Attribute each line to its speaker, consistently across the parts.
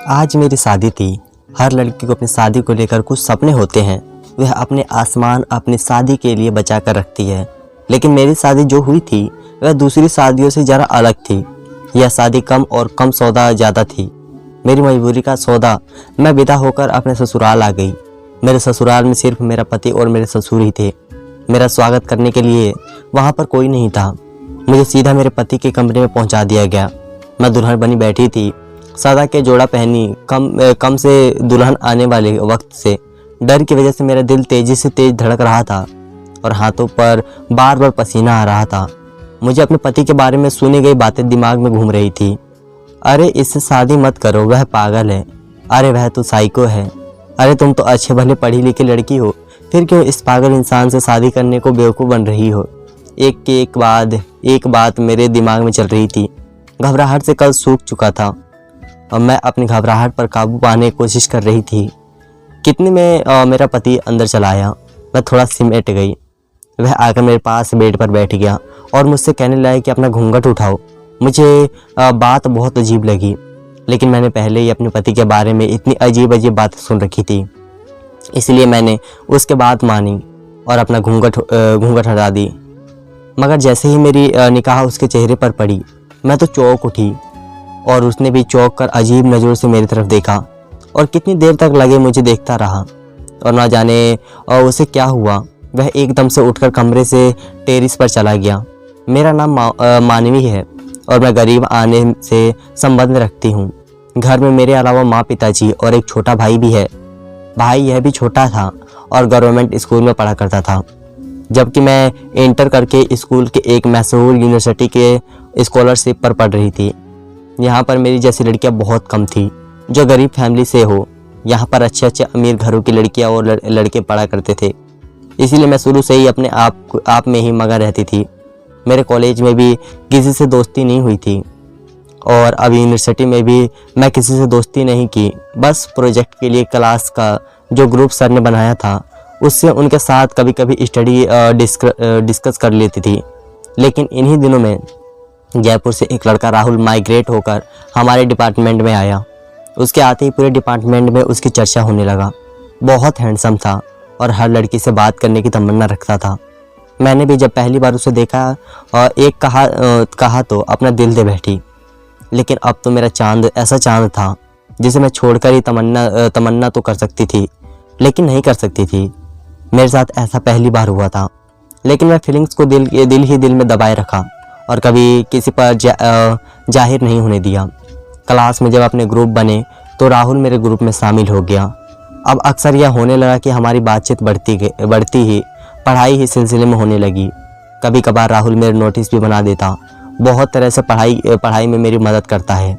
Speaker 1: आज मेरी शादी थी। हर लड़की को अपनी शादी को लेकर कुछ सपने होते हैं, वह अपने आसमान अपनी शादी के लिए बचा कर रखती है। लेकिन मेरी शादी जो हुई थी वह दूसरी शादियों से ज़रा अलग थी। यह शादी कम और कम सौदा ज़्यादा थी। मेरी मजबूरी का सौदा मैं विदा होकर अपने ससुराल आ गई। मेरे ससुराल में सिर्फ मेरा पति और मेरे ससुर ही थे। मेरा स्वागत करने के लिए वहाँ पर कोई नहीं था। मुझे सीधा मेरे पति के कमरे में पहुँचा दिया गया। मैं दुल्हन बनी बैठी थी, सादा के जोड़ा पहनी। कम से दुल्हन आने वाले वक्त से डर की वजह से मेरा दिल तेज़ी से तेज धड़क रहा था और हाथों पर बार बार पसीना आ रहा था। मुझे अपने पति के बारे में सुनी गई बातें दिमाग में घूम रही थी। अरे इससे शादी मत करो, वह पागल है। अरे वह तो साइको है। अरे तुम तो अच्छे भले पढ़ी लिखी लड़की हो, फिर क्यों इस पागल इंसान से शादी करने को बेवकूफ़ बन रही हो। एक के एक बाद एक बात मेरे दिमाग में चल रही थी। घबराहट से कल सूख चुका था और मैं अपनी घबराहट पर काबू पाने की कोशिश कर रही थी। कितने में मेरा पति अंदर चला आया। मैं थोड़ा सिमट गई। वह आकर मेरे पास बेड पर बैठ गया और मुझसे कहने लगा कि अपना घूंघट उठाओ। मुझे बात बहुत अजीब लगी, लेकिन मैंने पहले ही अपने पति के बारे में इतनी अजीब अजीब बातें सुन रखी थी, इसलिए मैंने उसके बात मानी और अपना घूंघट हटा दी। मगर जैसे ही मेरी निगाह उसके चेहरे पर पड़ी, मैं तो चौंक उठी और उसने भी चौंक कर अजीब नज़रों से मेरी तरफ देखा और कितनी देर तक लगे मुझे देखता रहा। और ना जाने उसे क्या हुआ, वह एकदम से उठकर कमरे से टेरिस पर चला गया। मेरा नाम मानवी है और मैं गरीब आने से संबंध रखती हूँ। घर में मेरे अलावा माँ, पिताजी और एक छोटा भाई भी है। भाई यह भी छोटा था और गवर्नमेंट स्कूल में पढ़ा करता था, जबकि मैं इंटर करके स्कूल के एक मशहूर यूनिवर्सिटी के स्कॉलरशिप पर पढ़ रही थी। यहाँ पर मेरी जैसी लड़कियाँ बहुत कम थी जो गरीब फैमिली से हो। यहाँ पर अच्छे अच्छे अमीर घरों की लड़कियाँ और लड़के पढ़ा करते थे, इसीलिए मैं शुरू से ही अपने आप में ही मगन रहती थी। मेरे कॉलेज में भी किसी से दोस्ती नहीं हुई थी और अब यूनिवर्सिटी में भी मैं किसी से दोस्ती नहीं की। बस प्रोजेक्ट के लिए क्लास का जो ग्रुप सर ने बनाया था उससे उनके साथ कभी कभी स्टडी डिस्कस कर लेती थी। लेकिन इन्हीं दिनों में जयपुर से एक लड़का राहुल माइग्रेट होकर हमारे डिपार्टमेंट में आया। उसके आते ही पूरे डिपार्टमेंट में उसकी चर्चा होने लगा। बहुत हैंडसम था और हर लड़की से बात करने की तमन्ना रखता था। मैंने भी जब पहली बार उसे देखा और एक कहा तो अपना दिल दे बैठी। लेकिन अब तो मेरा चांद ऐसा चांद था जिसे मैं छोड़कर ही तमन्ना तो कर सकती थी, लेकिन नहीं कर सकती थी। मेरे साथ ऐसा पहली बार हुआ था, लेकिन मैं फीलिंग्स को दिल में दबाए रखा और कभी किसी पर जाहिर नहीं होने दिया। क्लास में जब अपने ग्रुप बने तो राहुल मेरे ग्रुप में शामिल हो गया। अब अक्सर यह होने लगा कि हमारी बातचीत बढ़ती ही पढ़ाई ही सिलसिले में होने लगी। कभी कभार राहुल मेरे नोटिस भी बना देता। बहुत तरह से पढ़ाई में मेरी मदद करता है।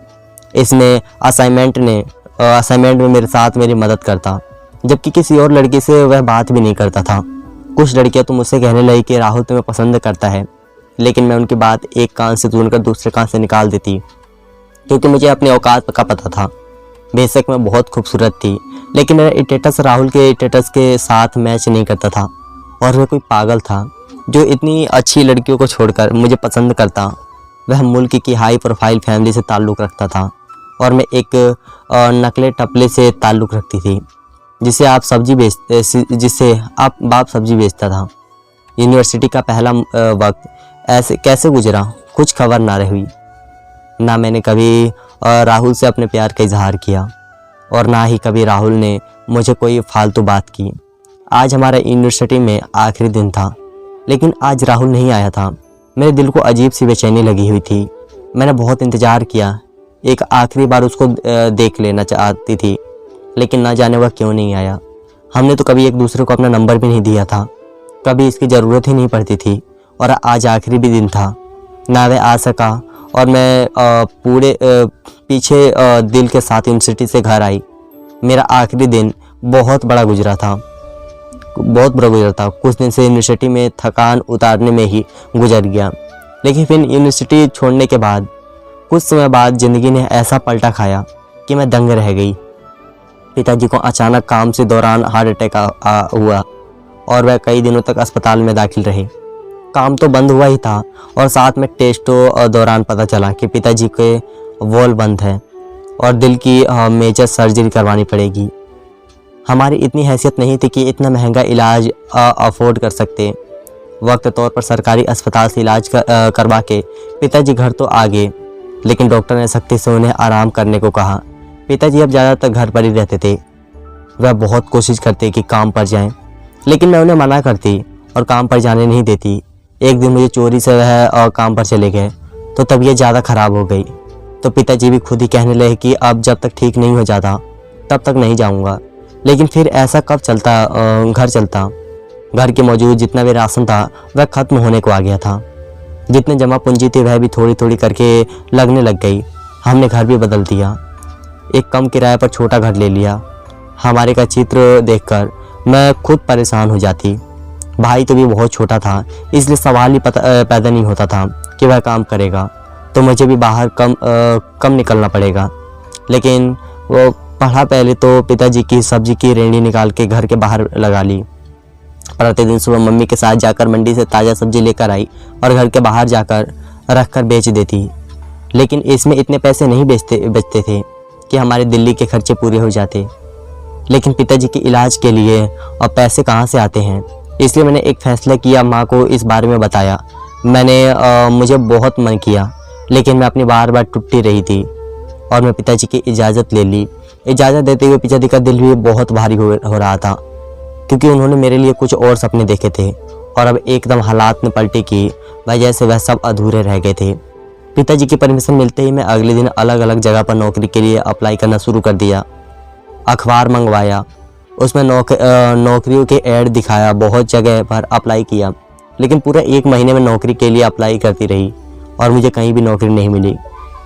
Speaker 1: इसमें असाइनमेंट में मेरे साथ मेरी मदद करता, जबकि किसी और लड़की से वह बात भी नहीं करता था। कुछ लड़कियां तो मुझसे कहने लगी कि राहुल तुम्हें पसंद करता है, लेकिन मैं उनकी बात एक कान से सुनकर दूसरे कान से निकाल देती, क्योंकि मुझे अपने औकात का पता था। बेशक मैं बहुत खूबसूरत थी, लेकिन मेरा स्टेटस राहुल के स्टेटस के साथ मैच नहीं करता था और वह कोई पागल था जो इतनी अच्छी लड़कियों को छोड़कर मुझे पसंद करता। वह मुल्क की हाई प्रोफाइल फैमिली से ताल्लुक़ रखता था और मैं एक नकले टपले से ताल्लुक़ रखती थी जिसे बाप सब्जी बेचता था। यूनिवर्सिटी का पहला वक्त ऐसे कैसे गुजरा, कुछ खबर ना रही। ना मैंने कभी राहुल से अपने प्यार का इजहार किया और ना ही कभी राहुल ने मुझे कोई फालतू बात की। आज हमारा यूनिवर्सिटी में आखिरी दिन था, लेकिन आज राहुल नहीं आया था। मेरे दिल को अजीब सी बेचैनी लगी हुई थी। मैंने बहुत इंतज़ार किया, एक आखिरी बार उसको देख लेना चाहती थी, लेकिन ना जाने वह क्यों नहीं आया। हमने तो कभी एक दूसरे को अपना नंबर भी नहीं दिया था, कभी इसकी ज़रूरत ही नहीं पड़ती थी, और आज आखिरी भी दिन था। ना वह आ सका और मैं पूरे पीछे दिल के साथ यूनिवर्सिटी से घर आई। मेरा आखिरी दिन बहुत बुरा गुजरा था। कुछ दिन से यूनिवर्सिटी में थकान उतारने में ही गुजर गया, लेकिन फिर यूनिवर्सिटी छोड़ने के बाद कुछ समय बाद ज़िंदगी ने ऐसा पलटा खाया कि मैं दंग रह गई। पिताजी को अचानक काम से दौरान हार्ट अटैक हुआ और वह कई दिनों तक अस्पताल में दाखिल रहे। काम तो बंद हुआ ही था और साथ में टेस्टों दौरान पता चला कि पिताजी के वॉल्व बंद है और दिल की मेजर सर्जरी करवानी पड़ेगी। हमारी इतनी हैसियत नहीं थी कि इतना महंगा इलाज अफोर्ड कर सकते। वक्त तौर पर सरकारी अस्पताल से इलाज करवा के पिताजी घर तो आ गए, लेकिन डॉक्टर ने सख्ती से उन्हें आराम करने को कहा। पिताजी अब ज़्यादातर घर पर ही रहते थे। वह बहुत कोशिश करते कि काम पर जाएं, लेकिन मैं उन्हें मना करती और काम पर जाने नहीं देती। एक दिन मुझे चोरी से वह काम पर चले गए तो तबीयत ज़्यादा ख़राब हो गई। तो पिताजी भी खुद ही कहने लगे कि अब जब तक ठीक नहीं हो जाता तब तक नहीं जाऊंगा। लेकिन फिर ऐसा कब घर चलता। घर के मौजूद जितना भी राशन था वह ख़त्म होने को आ गया था। जितने जमा पूंजी थी वह भी थोड़ी थोड़ी करके लगने लग गई। हमने घर भी बदल दिया, एक कम किराए पर छोटा घर ले लिया। हमारे का चित्र देखकर मैं खुद परेशान हो जाती। भाई तो भी बहुत छोटा था, इसलिए सवाल ही पैदा नहीं होता था कि वह काम करेगा तो मुझे भी बाहर कम निकलना पड़ेगा। लेकिन वो पढ़ा पहले तो पिताजी की सब्जी की रेंडी निकाल के घर के बाहर लगा ली। प्रतिदिन सुबह मम्मी के साथ जाकर मंडी से ताज़ा सब्जी लेकर आई और घर के बाहर जाकर रखकर बेच देती। लेकिन इसमें इतने पैसे नहीं बचते थे कि हमारे दिल्ली के खर्चे पूरे हो जाते। लेकिन पिताजी के इलाज के लिए अब पैसे कहाँ से आते हैं, इसलिए मैंने एक फ़ैसला किया। माँ को इस बारे में बताया। मुझे बहुत मन किया, लेकिन मैं अपनी बार बार टूटती रही थी और मैं पिताजी की इजाज़त ले ली। इजाज़त देते हुए पिताजी का दिल भी बहुत भारी हो रहा था, क्योंकि उन्होंने मेरे लिए कुछ और सपने देखे थे और अब एकदम हालात ने पलटी की वजह से वह सब अधूरे रह गए थे। पिताजी की परमिशन मिलते ही मैं अगले दिन अलग अलग जगह पर नौकरी के लिए अप्लाई करना शुरू कर दिया। अखबार मंगवाया, उसमें नौकरियों के ऐड दिखाया, बहुत जगह पर अप्लाई किया, लेकिन पूरा 1 महीने में नौकरी के लिए अप्लाई करती रही और मुझे कहीं भी नौकरी नहीं मिली।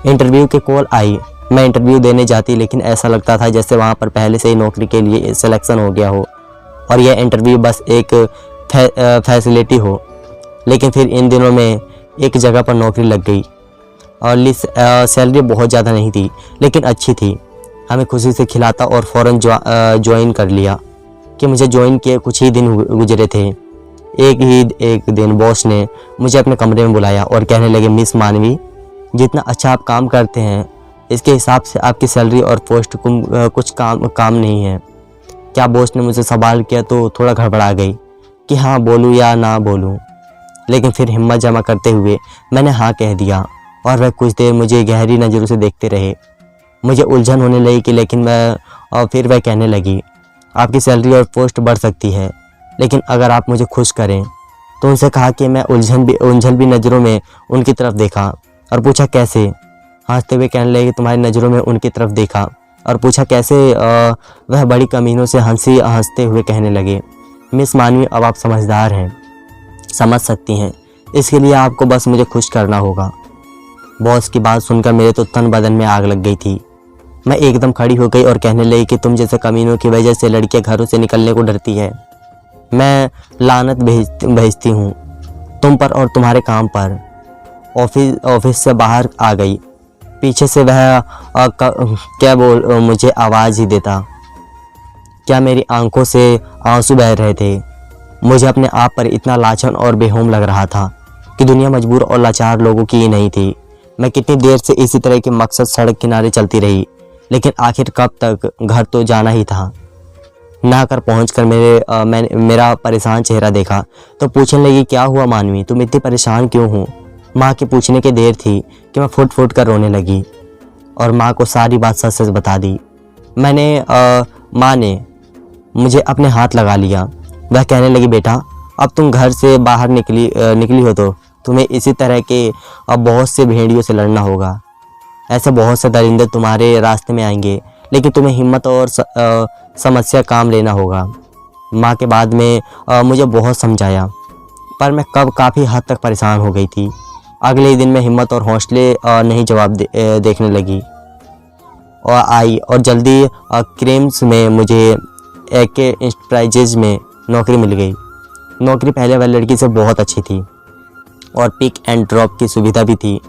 Speaker 1: इंटरव्यू के कॉल आई, मैं इंटरव्यू देने जाती, लेकिन ऐसा लगता था जैसे वहाँ पर पहले से ही नौकरी के लिए सिलेक्शन हो गया हो और यह इंटरव्यू बस एक फैसिलिटी हो। लेकिन फिर इन दिनों में एक जगह पर नौकरी लग गई और सैलरी बहुत ज़्यादा नहीं थी, लेकिन अच्छी थी। हमें खुशी से खिलाता और फ़ौरन ज्वाइन कर लिया कि मुझे ज्वाइन किए कुछ ही दिन गुजरे थे। एक दिन बॉस ने मुझे अपने कमरे में बुलाया और कहने लगे, मिस मानवी, जितना अच्छा आप काम करते हैं इसके हिसाब से आपकी सैलरी और पोस्ट कुछ काम नहीं है। क्या बॉस ने मुझे सवाल किया तो थोड़ा घबरा गई कि हाँ बोलूँ या ना बोलूँ, लेकिन फिर हिम्मत जमा करते हुए मैंने हाँ कह दिया और वह कुछ देर मुझे गहरी नज़रों से देखते रहे। मुझे उलझन होने लगी कि फिर वह कहने लगी, आपकी सैलरी और पोस्ट बढ़ सकती है, लेकिन अगर आप मुझे खुश करें। तो उनसे कहा कि मैं उलझन भी नज़रों में उनकी तरफ देखा और पूछा कैसे। हंसते हुए कहने लगे कि तुम्हारी नज़रों में उनकी तरफ देखा और पूछा कैसे। वह बड़ी कमीनों से हंसते हुए कहने लगे, मिस मानवी, अब आप समझदार हैं, समझ सकती हैं, इसके लिए आपको बस मुझे खुश करना होगा। बॉस की बात सुनकर मेरे तो तन बदन में आग लग गई थी। मैं एकदम खड़ी हो गई और कहने लगी कि तुम जैसे कमीनों की वजह से लड़कियां घरों से निकलने को डरती है। मैं लानत भेजती हूँ तुम पर और तुम्हारे काम पर। ऑफिस से बाहर आ गई। पीछे से वह मुझे आवाज़ ही देता। क्या मेरी आंखों से आंसू बह रहे थे। मुझे अपने आप पर इतना लाछन और बेहोम लग रहा था कि दुनिया मजबूर और लाचार लोगों की ही नहीं थी। मैं कितनी देर से इसी तरह के मकसद सड़क किनारे चलती रही, लेकिन आखिर कब तक, घर तो जाना ही था। नहाकर पहुंचकर मेरा परेशान चेहरा देखा तो पूछने लगी, क्या हुआ मानवी, तुम इतनी परेशान क्यों हो। माँ के पूछने की देर थी कि मैं फुट फुट कर रोने लगी और माँ को सारी बात सच सच बता दी। माँ ने मुझे अपने हाथ लगा लिया। वह कहने लगी, बेटा, अब तुम घर से बाहर निकली हो तो तुम्हें इसी तरह के अब बहुत से भेड़ियों से लड़ना होगा। ऐसे बहुत से दरिंदे तुम्हारे रास्ते में आएंगे, लेकिन तुम्हें हिम्मत और समस्या काम लेना होगा। माँ के बाद में मुझे बहुत समझाया, पर मैं काफ़ी हद तक परेशान हो गई थी। अगले ही दिन में हिम्मत और हौसले नहीं जवाब देखने लगी और आई और जल्दी क्रेम्स में मुझे एके इंटरप्राइजेज में नौकरी मिल गई। नौकरी पहले वाली लड़की से बहुत अच्छी थी और पिक एंड ड्रॉप की सुविधा भी थी।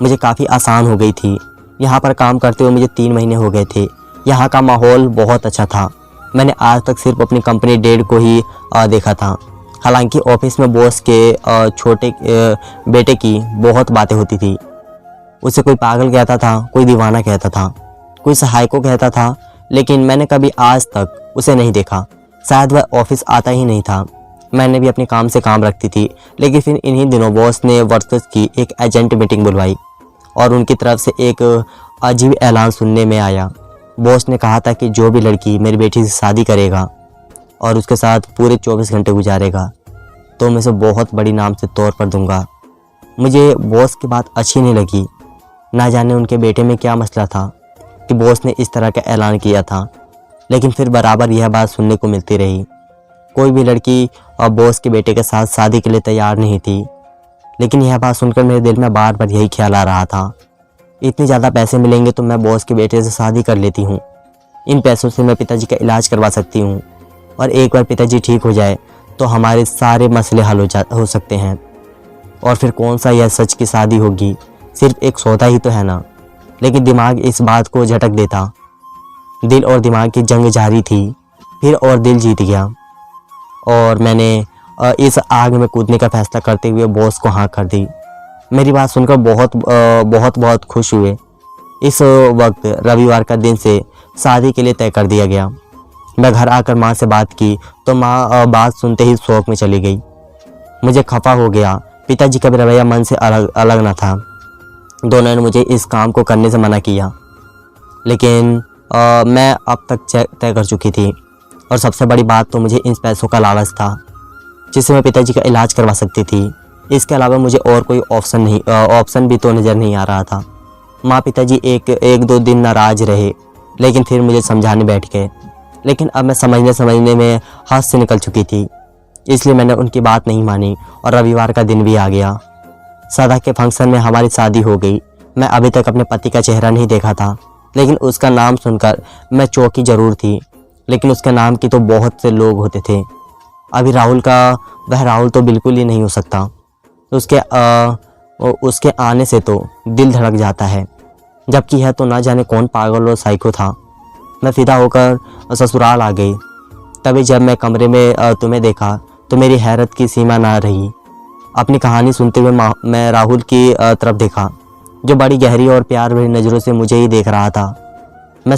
Speaker 1: मुझे काफ़ी आसान हो गई थी। यहाँ पर काम करते हुए मुझे 3 महीने हो गए थे। यहाँ का माहौल बहुत अच्छा था। मैंने आज तक सिर्फ अपनी कंपनी डेड को ही देखा था। हालांकि ऑफिस में बॉस के छोटे बेटे की बहुत बातें होती थी। उसे कोई पागल कहता था, कोई दीवाना कहता था। कोई सहायक को कहता था, लेकिन मैंने कभी आज तक उसे नहीं देखा। शायद वह ऑफिस आता ही नहीं था। मैंने भी अपने काम से काम रखती थी। लेकिन फिर इन्हीं दिनों बॉस ने वर्कर्स की एक एजेंट मीटिंग बुलवाई और उनकी तरफ से एक अजीब ऐलान सुनने में आया। बॉस ने कहा था कि जो भी लड़की मेरी बेटी से शादी करेगा और उसके साथ पूरे 24 घंटे गुजारेगा तो मैं उसे बहुत बड़ी नाम से तौर पर दूंगा। मुझे बॉस की बात अच्छी नहीं लगी। ना जाने उनके बेटे में क्या मसला था कि बॉस ने इस तरह का ऐलान किया था। लेकिन फिर बराबर यह बात सुनने को मिलती रही। कोई भी लड़की और बॉस के बेटे के साथ शादी के लिए तैयार नहीं थी। लेकिन यह बात सुनकर मेरे दिल में बार बार यही ख्याल आ रहा था, इतने ज़्यादा पैसे मिलेंगे तो मैं बॉस के बेटे से शादी कर लेती हूँ। इन पैसों से मैं पिताजी का इलाज करवा सकती हूँ और एक बार पिताजी ठीक हो जाए तो हमारे सारे मसले हल हो सकते हैं। और फिर कौन सा यह सच की शादी होगी, सिर्फ एक सौदा ही तो है ना। लेकिन दिमाग इस बात को झटक देता। दिल और दिमाग की जंग जारी थी। फिर और दिल जीत गया और मैंने इस आग में कूदने का फैसला करते हुए बॉस को हाँ कर दी। मेरी बात सुनकर बहुत खुश हुए। इस वक्त रविवार का दिन से शादी के लिए तय कर दिया गया। मैं घर आकर माँ से बात की तो माँ बात सुनते ही शौक में चली गई। मुझे खफा हो गया। पिताजी का भी रवैया मन से अलग न था। दोनों ने मुझे इस काम को करने से मना किया, लेकिन मैं अब तक तय कर चुकी थी। और सबसे बड़ी बात तो मुझे इन पैसों का लालच था जिससे मैं पिताजी का इलाज करवा सकती थी। इसके अलावा मुझे और कोई ऑप्शन भी तो नज़र नहीं आ रहा था। माँ पिताजी एक दो दिन नाराज़ रहे, लेकिन फिर मुझे समझाने बैठ गए। लेकिन अब मैं समझने में हाथ से निकल चुकी थी, इसलिए मैंने उनकी बात नहीं मानी और रविवार का दिन भी आ गया। सदा के फंक्शन में हमारी शादी हो गई। मैं अभी तक अपने पति का चेहरा नहीं देखा था, लेकिन उसका नाम सुनकर मैं चौंकी ज़रूर थी। लेकिन उसके नाम की तो बहुत से लोग होते थे। अभी वह राहुल तो बिल्कुल ही नहीं हो सकता। उसके आने से तो दिल धड़क जाता है, जबकि यह तो ना जाने कौन पागल और साइको था। मैं फिदा होकर ससुराल आ गई। तभी जब मैं कमरे में तुम्हें देखा तो मेरी हैरत की सीमा ना रही। अपनी कहानी सुनते हुए मैं राहुल की तरफ देखा, जो बड़ी गहरी और प्यार भरी नज़रों से मुझे ही देख रहा था। मैं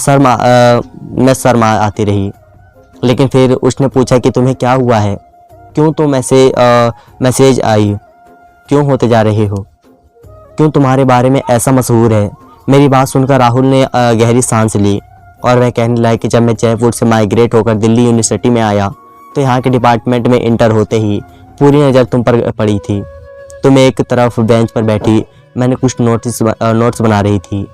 Speaker 1: शर्मा आती रही। लेकिन फिर उसने पूछा कि तुम्हें क्या हुआ है, क्यों तो मैसेज आई, क्यों होते जा रहे हो, क्यों तुम्हारे बारे में ऐसा मशहूर है। मेरी बात सुनकर राहुल ने गहरी सांस ली और वह कहने लगा कि जब मैं जयपुर से माइग्रेट होकर दिल्ली यूनिवर्सिटी में आया तो यहाँ के डिपार्टमेंट में इंटर होते ही पूरी नज़र तुम पर पड़ी थी। तुम एक तरफ बेंच पर बैठी, मैंने कुछ नोट्स बना रही थी।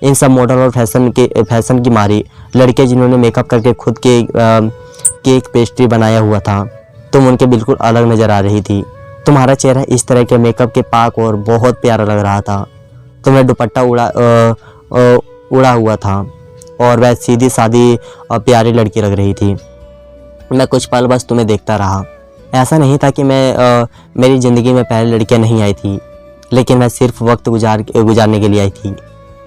Speaker 1: इन सब मॉडल और फैशन की मारी लड़कियाँ जिन्होंने मेकअप करके खुद के केक पेस्ट्री बनाया हुआ था, तुम उनके बिल्कुल अलग नज़र आ रही थी। तुम्हारा चेहरा इस तरह के मेकअप के पाक और बहुत प्यारा लग रहा था। तुम्हें दुपट्टा उड़ा हुआ था और वह सीधी सादी प्यारी लड़की लग रही थी। मैं कुछ पल बस तुम्हें देखता रहा। ऐसा नहीं था कि मेरी ज़िंदगी में पहले लड़कियां नहीं आई थी, लेकिन मैं सिर्फ वक्त गुजारने के लिए आई थी।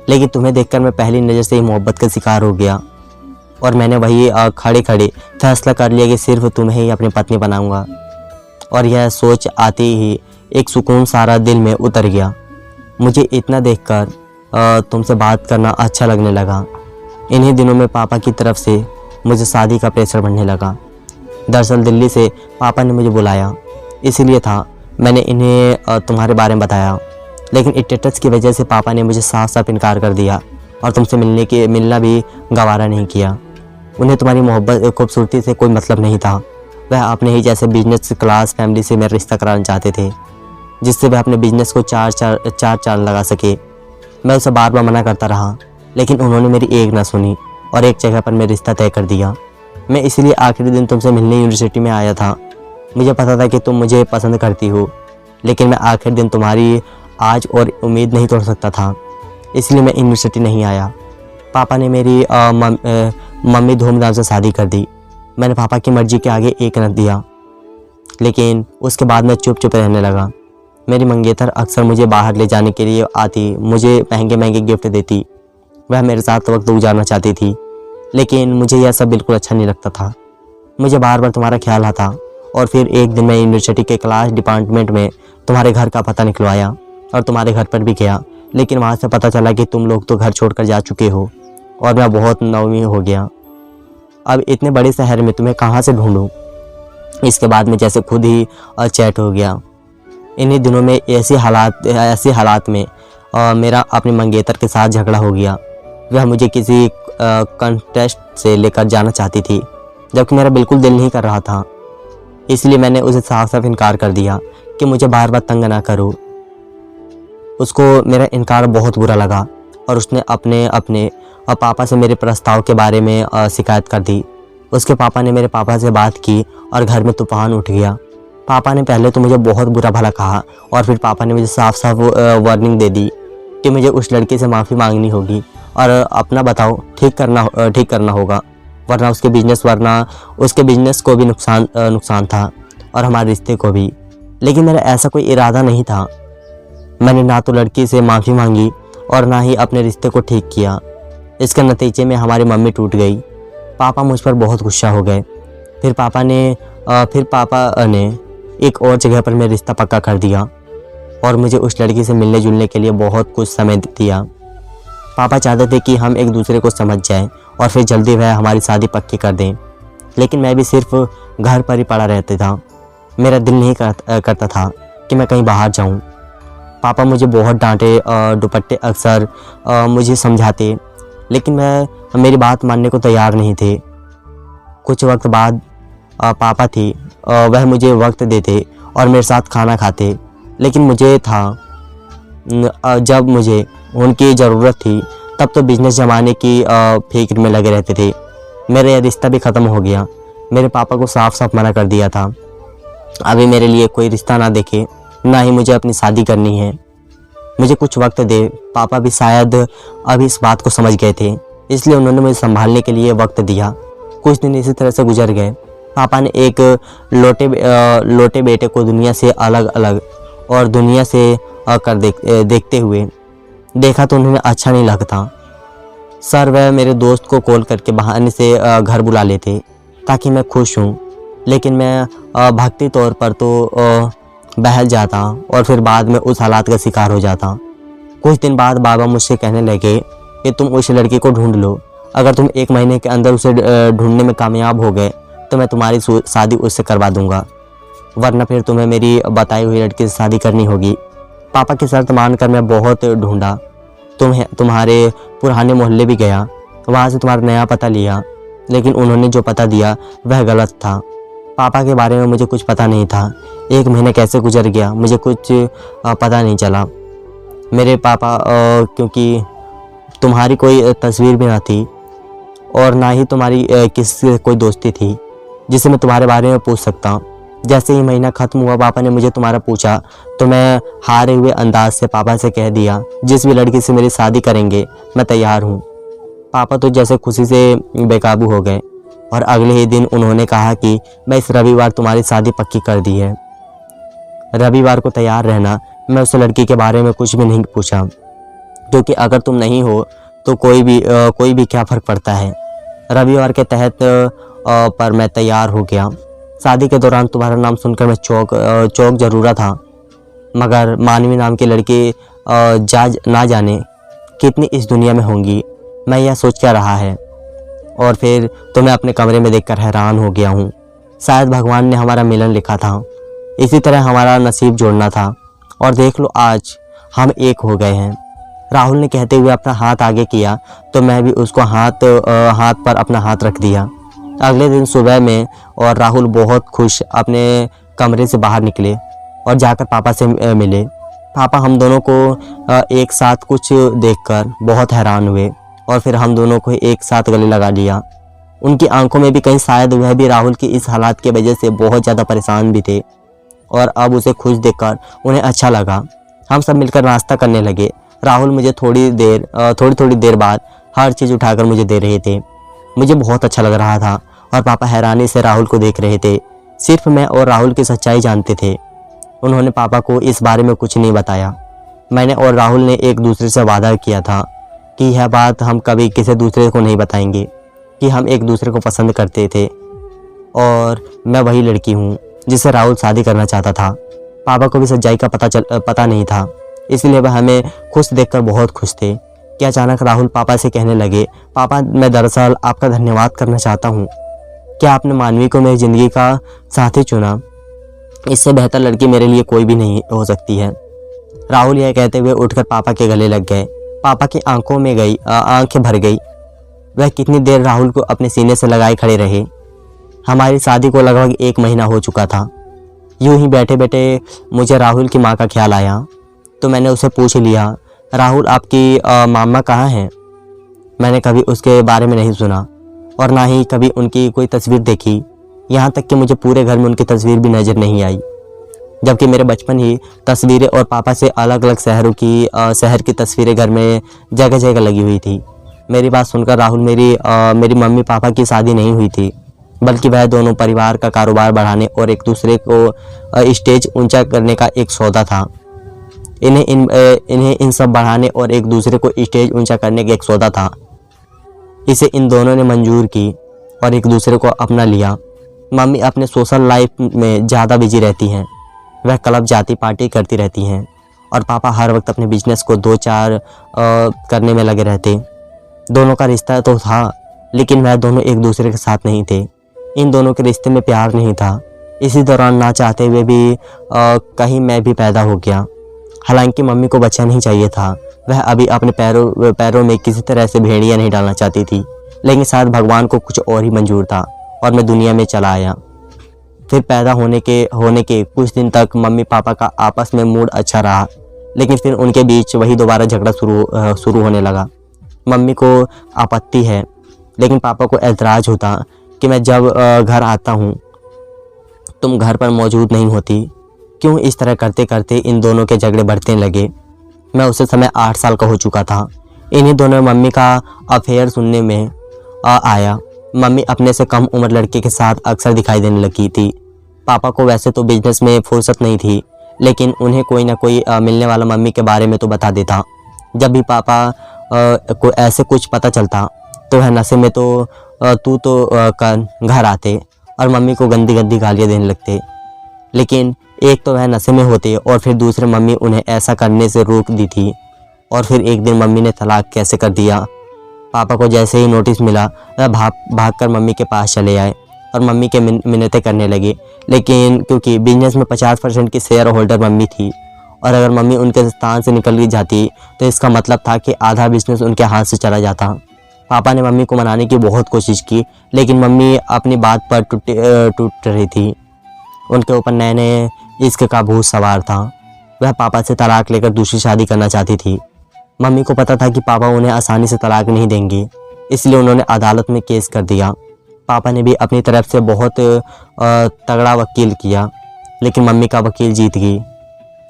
Speaker 1: लेकिन तुम्हें देखकर मैं पहली नज़र से ही मोहब्बत का शिकार हो गया और मैंने वही खड़े खड़े फैसला कर लिया कि सिर्फ तुम्हें ही अपनी पत्नी बनाऊंगा। और यह सोच आते ही एक सुकून सारा दिल में उतर गया। मुझे इतना देखकर तुमसे बात करना अच्छा लगने लगा। इन्हीं दिनों में पापा की तरफ से मुझे शादी का प्रेशर बढ़ने लगा। दरअसल दिल्ली से पापा ने मुझे बुलाया, इसीलिए था मैंने इन्हें तुम्हारे बारे में बताया। लेकिन स्टेटस की वजह से पापा ने मुझे साफ साफ इनकार कर दिया और तुमसे मिलना भी गवारा नहीं किया। उन्हें तुम्हारी मोहब्बत खूबसूरती से कोई मतलब नहीं था। वह अपने ही जैसे बिजनेस क्लास फैमिली से मेरा रिश्ता कराना चाहते थे, जिससे वह अपने बिजनेस को चार लगा सके। मैं उसे बार बार मना करता रहा, लेकिन उन्होंने मेरी एक ना सुनी और एक जगह पर मेरा रिश्ता तय कर दिया। मैं इसलिए आखिरी दिन तुमसे मिलने यूनिवर्सिटी में आया था। मुझे पता था कि तुम मुझे पसंद करती हो, लेकिन मैं आखिरी दिन तुम्हारी आज और उम्मीद नहीं तोड़ सकता था, इसलिए मैं यूनिवर्सिटी नहीं आया। पापा ने मेरी मम्मी धूमधाम से शादी कर दी। मैंने पापा की मर्जी के आगे एक न दिया, लेकिन उसके बाद मैं चुप रहने लगा। मेरी मंगेतर अक्सर मुझे बाहर ले जाने के लिए आती, मुझे महंगे महंगे गिफ्ट देती। वह मेरे साथ वक्त गुजारना चाहती थी, लेकिन मुझे यह सब बिल्कुल अच्छा नहीं लगता था। मुझे बार बार तुम्हारा ख्याल आता और फिर एक दिन मैं यूनिवर्सिटी के क्लास डिपार्टमेंट में तुम्हारे घर का पता निकलवाया और तुम्हारे घर पर भी गया, लेकिन वहाँ से पता चला कि तुम लोग तो घर छोड़कर जा चुके हो और मैं बहुत नौवीं हो गया। अब इतने बड़े शहर में तुम्हें कहाँ से ढूंढूं। इसके बाद में जैसे खुद ही चैट हो गया। इन्हीं दिनों में ऐसे हालात में मेरा अपने मंगेतर के साथ झगड़ा हो गया। वह मुझे किसी कंटेस्ट से लेकर जाना चाहती थी, जबकि मेरा बिल्कुल दिल नहीं कर रहा था। इसलिए मैंने उसे साफ साफ इनकार कर दिया कि मुझे बार बार तंग ना करो। उसको मेरा इनकार बहुत बुरा लगा और उसने अपने पापा से मेरे प्रस्ताव के बारे में शिकायत कर दी। उसके पापा ने मेरे पापा से बात की और घर में तूफान उठ गया। पापा ने पहले तो मुझे बहुत बुरा भला कहा और फिर पापा ने मुझे साफ साफ वार्निंग दे दी कि मुझे उस लड़के से माफ़ी मांगनी होगी और अपना बताओ ठीक करना होगा, वरना उसके बिजनेस को भी नुकसान था और हमारे रिश्ते को भी। लेकिन मेरा ऐसा कोई इरादा नहीं था। मैंने ना तो लड़की से माफ़ी मांगी और ना ही अपने रिश्ते को ठीक किया। इसके नतीजे में हमारी मम्मी टूट गई। पापा मुझ पर बहुत गुस्सा हो गए। फिर पापा ने एक और जगह पर मेरा रिश्ता पक्का कर दिया और मुझे उस लड़की से मिलने जुलने के लिए बहुत कुछ समय दिया। पापा चाहते थे कि हम एक दूसरे को समझ जाएं और फिर जल्दी वह हमारी शादी पक्की कर दें। लेकिन मैं भी सिर्फ घर पर ही पड़ा रहता था। मेरा दिल नहीं करता था कि मैं कहीं बाहर जाऊं। पापा मुझे बहुत डांटे, दुपट्टे अक्सर मुझे समझाते, लेकिन मेरी बात मानने को तैयार नहीं थे। कुछ वक्त बाद पापा थी, वह मुझे वक्त देते और मेरे साथ खाना खाते, लेकिन मुझे था जब मुझे उनकी ज़रूरत थी तब तो बिजनेस जमाने की फिक्र में लगे रहते थे। मेरा यह रिश्ता भी ख़त्म हो गया। मेरे पापा को साफ साफ मना कर दिया था अभी मेरे लिए कोई रिश्ता ना देखे, ना ही मुझे अपनी शादी करनी है। मुझे कुछ वक्त दे। पापा भी शायद अभी इस बात को समझ गए थे, इसलिए उन्होंने मुझे संभालने के लिए वक्त दिया। कुछ दिन इसी तरह से गुजर गए। पापा ने एक लोटे बेटे को दुनिया से अलग और दुनिया से देखते हुए देखा तो उन्हें अच्छा नहीं लगता। सर वह मेरे दोस्त को कॉल करके बहाने से घर बुला लेते ताकि मैं खुश हूँ, लेकिन मैं भक्ति तौर पर तो बहल जाता और फिर बाद में उस हालात का शिकार हो जाता। कुछ दिन बाद बाबा मुझसे कहने लगे कि तुम उस लड़की को ढूंढ लो। अगर तुम 1 महीने के अंदर उसे ढूंढने में कामयाब हो गए तो मैं तुम्हारी शादी उससे करवा दूंगा, वरना फिर तुम्हें मेरी बताई हुई लड़की से शादी करनी होगी। पापा की शर्त मानकर मैं बहुत ढूंढा। तुम्हारे पुराने मोहल्ले भी गया, वहाँ से तुम्हारा नया पता लिया, लेकिन उन्होंने जो पता दिया वह गलत था। पापा के बारे में मुझे कुछ पता नहीं था। 1 महीने कैसे गुजर गया मुझे कुछ पता नहीं चला। मेरे पापा क्योंकि तुम्हारी कोई तस्वीर भी ना थी और ना ही तुम्हारी किसी कोई दोस्ती थी जिसे मैं तुम्हारे बारे में पूछ सकता। जैसे ही महीना ख़त्म हुआ पापा ने मुझे तुम्हारा पूछा तो मैं हारे हुए अंदाज से पापा से कह दिया जिस भी लड़की से मेरी शादी करेंगे मैं तैयार हूँ। पापा तो जैसे खुशी से बेकाबू हो गए और अगले ही दिन उन्होंने कहा कि मैं इस रविवार तुम्हारी शादी पक्की कर दी है। रविवार को तैयार रहना। मैं उस लड़की के बारे में कुछ भी नहीं पूछा, क्योंकि अगर तुम नहीं हो तो कोई भी क्या फ़र्क पड़ता है। रविवार के तहत पर मैं तैयार हो गया। शादी के दौरान तुम्हारा नाम सुनकर मैं चौक जरूरा था, मगर मानवी नाम की लड़की ना जाने कितनी इस दुनिया में होंगी, मैं यह सोच क्या रहा है। और फिर तुम्हें अपने कमरे में देखकर हैरान हो गया हूँ। शायद भगवान ने हमारा मिलन लिखा था, इसी तरह हमारा नसीब जोड़ना था। और देख लो आज हम एक हो गए हैं। राहुल ने कहते हुए अपना हाथ आगे किया तो मैं भी उसको हाथ पर अपना हाथ रख दिया। अगले दिन सुबह में और राहुल बहुत खुश अपने कमरे से बाहर निकले और जाकर पापा से मिले। पापा हम दोनों को एक साथ कुछ देखकर बहुत हैरान हुए और फिर हम दोनों को एक साथ गले लगा लिया। उनकी आंखों में भी कहीं शायद वह भी राहुल की इस हालात की वजह से बहुत ज़्यादा परेशान भी थे और अब उसे खुश देखकर उन्हें अच्छा लगा। हम सब मिलकर नाश्ता करने लगे। राहुल मुझे थोड़ी देर बाद हर चीज़ उठाकर मुझे दे रहे थे। मुझे बहुत अच्छा लग रहा था और पापा हैरानी से राहुल को देख रहे थे। सिर्फ मैं और राहुल की सच्चाई जानते थे। उन्होंने पापा को इस बारे में कुछ नहीं बताया। मैंने और राहुल ने एक दूसरे से वादा किया था कि यह बात हम कभी किसी दूसरे को नहीं बताएंगे कि हम एक दूसरे को पसंद करते थे और मैं वही लड़की हूँ जिससे राहुल शादी करना चाहता था। पापा को भी सच्चाई का पता नहीं था, इसलिए वह हमें खुश देखकर बहुत खुश थे कि अचानक राहुल पापा से कहने लगे, पापा मैं दरअसल आपका धन्यवाद करना चाहता हूँ। क्या आपने मानवी को मेरी ज़िंदगी का साथी चुना? इससे बेहतर लड़की मेरे लिए कोई भी नहीं हो सकती है। राहुल यह कहते हुए उठकर पापा के गले लग गए। पापा की आंखों में आंखें भर गई। वह कितनी देर राहुल को अपने सीने से लगाए खड़े रहे। हमारी शादी को लगभग 1 महीना हो चुका था। यूं ही बैठे बैठे मुझे राहुल की माँ का ख्याल आया, तो मैंने उसे पूछ लिया, राहुल आपकी मामा कहाँ हैं? मैंने कभी उसके बारे में नहीं सुना और ना ही कभी उनकी कोई तस्वीर देखी। यहाँ तक कि मुझे पूरे घर में उनकी तस्वीर भी नज़र नहीं आई, जबकि मेरे बचपन ही तस्वीरें और पापा से अलग अलग शहर की तस्वीरें घर में जगह जगह लगी हुई थी। मेरी बात सुनकर राहुल मेरी मम्मी पापा की शादी नहीं हुई थी, बल्कि वह दोनों परिवार का कारोबार बढ़ाने और एक दूसरे को स्टेज ऊंचा करने का एक सौदा था। इन्हें इन सब बढ़ाने और एक दूसरे को स्टेज ऊंचा करने का एक सौदा था। इसे इन दोनों ने मंजूर की और एक दूसरे को अपना लिया। मम्मी अपने सोशल लाइफ में ज़्यादा बिजी रहती हैं। वह क्लब जाती, पार्टी करती रहती हैं और पापा हर वक्त अपने बिजनेस को 2-4 करने में लगे रहते। दोनों का रिश्ता तो था, लेकिन वह दोनों एक दूसरे के साथ नहीं थे। इन दोनों के रिश्ते में प्यार नहीं था। इसी दौरान ना चाहते हुए भी कहीं मैं भी पैदा हो गया। हालांकि मम्मी को बच्चा नहीं चाहिए था। वह अभी अपने पैरों में किसी तरह से भेड़िया नहीं डालना चाहती थी, लेकिन शायद भगवान को कुछ और ही मंजूर था और मैं दुनिया में चला आया। फिर पैदा होने के कुछ दिन तक मम्मी पापा का आपस में मूड अच्छा रहा, लेकिन फिर उनके बीच वही दोबारा झगड़ा शुरू होने लगा। मम्मी को आपत्ति है, लेकिन पापा को ऐतराज़ होता कि मैं जब घर आता हूँ तुम घर पर मौजूद नहीं होती। क्यों? इस तरह करते करते इन दोनों के झगड़े बढ़ने लगे। मैं उस समय 8 साल का हो चुका था। इन्हीं दोनों मम्मी का अफेयर सुनने में आया। मम्मी अपने से कम उम्र लड़के के साथ अक्सर दिखाई देने लगी थी। पापा को वैसे तो बिजनेस में फुर्सत नहीं थी, लेकिन उन्हें कोई ना कोई मिलने वाला मम्मी के बारे में तो बता देता। जब भी पापा को ऐसे कुछ पता चलता तो वह नशे में घर आते और मम्मी को गंदी गंदी गालियाँ देने लगते। लेकिन एक तो वह नशे में होते और फिर दूसरे मम्मी उन्हें ऐसा करने से रोक दी थी। और फिर एक दिन मम्मी ने तलाक कैसे कर दिया। पापा को जैसे ही नोटिस मिला वह भाग कर मम्मी के पास चले आए और मम्मी के मिन्नतें करने लगे। लेकिन क्योंकि बिजनेस में 50% की शेयर होल्डर मम्मी थी और अगर मम्मी उनके स्थान से निकल जाती तो इसका मतलब था कि आधा बिजनेस उनके हाथ से चला जाता। पापा ने मम्मी को मनाने की बहुत कोशिश की, लेकिन मम्मी अपनी बात पर टूट रही थी। उनके ऊपर नए नए इश्क का भूत सवार था। वह पापा से तलाक लेकर दूसरी शादी करना चाहती थी। मम्मी को पता था कि पापा उन्हें आसानी से तलाक नहीं देंगे, इसलिए उन्होंने अदालत में केस कर दिया। पापा ने भी अपनी तरफ से बहुत तगड़ा वकील किया, लेकिन मम्मी का वकील जीत गई।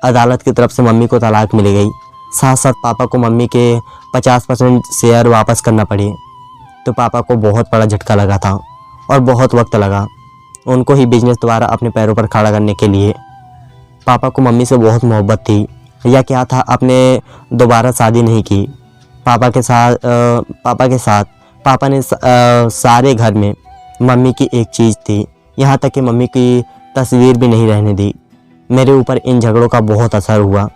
Speaker 1: अदालत की तरफ से मम्मी को तलाक मिल गई। साथ साथ पापा को मम्मी के 50% शेयर वापस करना पड़े। तो पापा को बहुत बड़ा झटका लगा था और बहुत वक्त लगा उनको ही बिजनेस दोबारा अपने पैरों पर खड़ा करने के लिए। पापा को मम्मी से बहुत मोहब्बत थी, या क्या था, आपने दोबारा शादी नहीं की। पापा के साथ पापा ने सारे घर में मम्मी की एक चीज़ थी, यहाँ तक कि मम्मी की तस्वीर भी नहीं रहने दी। मेरे ऊपर इन झगड़ों का बहुत असर हुआ।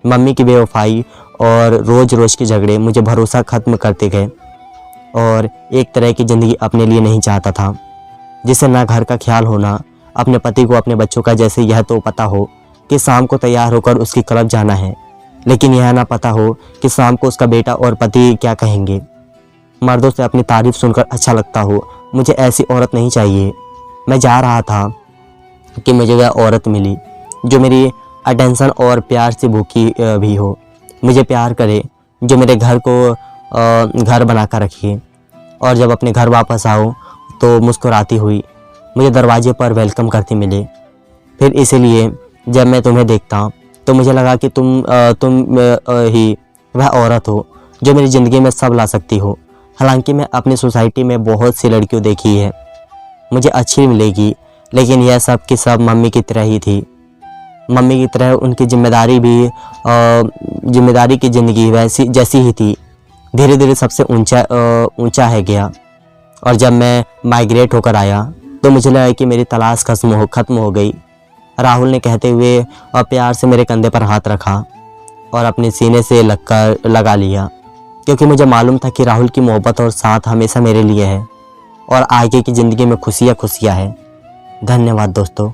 Speaker 1: मम्मी की बेवफाई और रोज़ रोज़ के झगड़े मुझे भरोसा ख़त्म करते गए और एक तरह की ज़िंदगी अपने लिए नहीं चाहता था, जिसे ना घर का ख्याल होना, अपने पति को अपने बच्चों का जैसे यह तो पता हो कि शाम को तैयार होकर उसकी क्लब जाना है, लेकिन यह ना पता हो कि शाम को उसका बेटा और पति क्या कहेंगे। मर्दों से अपनी तारीफ सुनकर अच्छा लगता हो, मुझे ऐसी औरत नहीं चाहिए। मैं जा रहा था कि मुझे वह औरत मिली जो मेरी अटेंशन और प्यार से भूखी भी हो, मुझे प्यार करे, जो मेरे घर को घर बना कर रखिए और जब अपने घर वापस आओ तो मुस्कुराती हुई मुझे दरवाजे पर वेलकम करती मिले। फिर इसीलिए जब मैं तुम्हें देखता तो मुझे लगा कि तुम ही वह औरत हो जो मेरी ज़िंदगी में सब ला सकती हो। हालांकि मैं अपनी सोसाइटी में बहुत सी लड़कियों देखी है, मुझे अच्छी मिलेगी, लेकिन यह सब की सब मम्मी की तरह ही थी। मम्मी की तरह उनकी जिम्मेदारी की ज़िंदगी वैसी जैसी ही थी। धीरे धीरे सबसे ऊंचा है गया और जब मैं माइग्रेट होकर आया तो मुझे लगा कि मेरी तलाश ख़त्म हो गई। राहुल ने कहते हुए और प्यार से मेरे कंधे पर हाथ रखा और अपने सीने से लगा लिया। क्योंकि मुझे मालूम था कि राहुल की मोहब्बत और साथ हमेशा मेरे लिए है और आगे की ज़िंदगी में खुशियाँ खुशियाँ है। धन्यवाद दोस्तों।